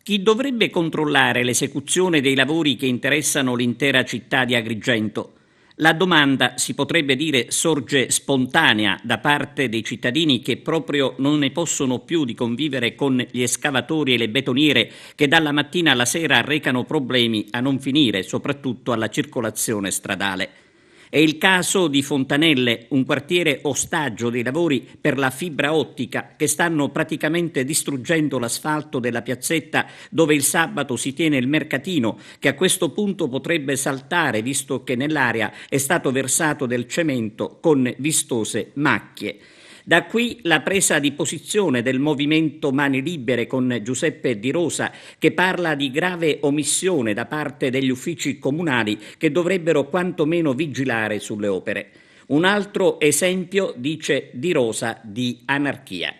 Chi dovrebbe controllare l'esecuzione dei lavori che interessano l'intera città di Agrigento? La domanda, si potrebbe dire, sorge spontanea da parte dei cittadini che proprio non ne possono più di convivere con gli escavatori e le betoniere che dalla mattina alla sera arrecano problemi a non finire, soprattutto alla circolazione stradale. È il caso di Fontanelle, un quartiere ostaggio dei lavori per la fibra ottica che stanno praticamente distruggendo l'asfalto della piazzetta dove il sabato si tiene il mercatino, che a questo punto potrebbe saltare visto che nell'area è stato versato del cemento con vistose macchie. Da qui la presa di posizione del movimento Mani Libere con Giuseppe Di Rosa, che parla di grave omissione da parte degli uffici comunali che dovrebbero quantomeno vigilare sulle opere. Un altro esempio, dice Di Rosa, di anarchia.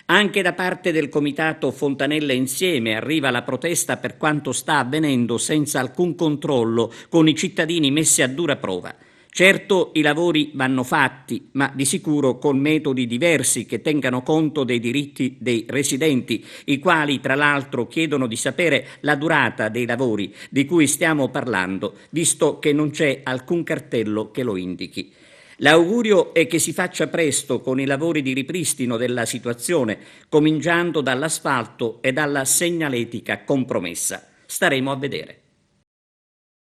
Anche da parte del comitato Fontanelle Insieme arriva la protesta per quanto sta avvenendo senza alcun controllo, con i cittadini messi a dura prova. Certo, i lavori vanno fatti, ma di sicuro con metodi diversi che tengano conto dei diritti dei residenti, i quali tra l'altro chiedono di sapere la durata dei lavori di cui stiamo parlando, visto che non c'è alcun cartello che lo indichi. L'augurio è che si faccia presto con i lavori di ripristino della situazione, cominciando dall'asfalto e dalla segnaletica compromessa. Staremo a vedere.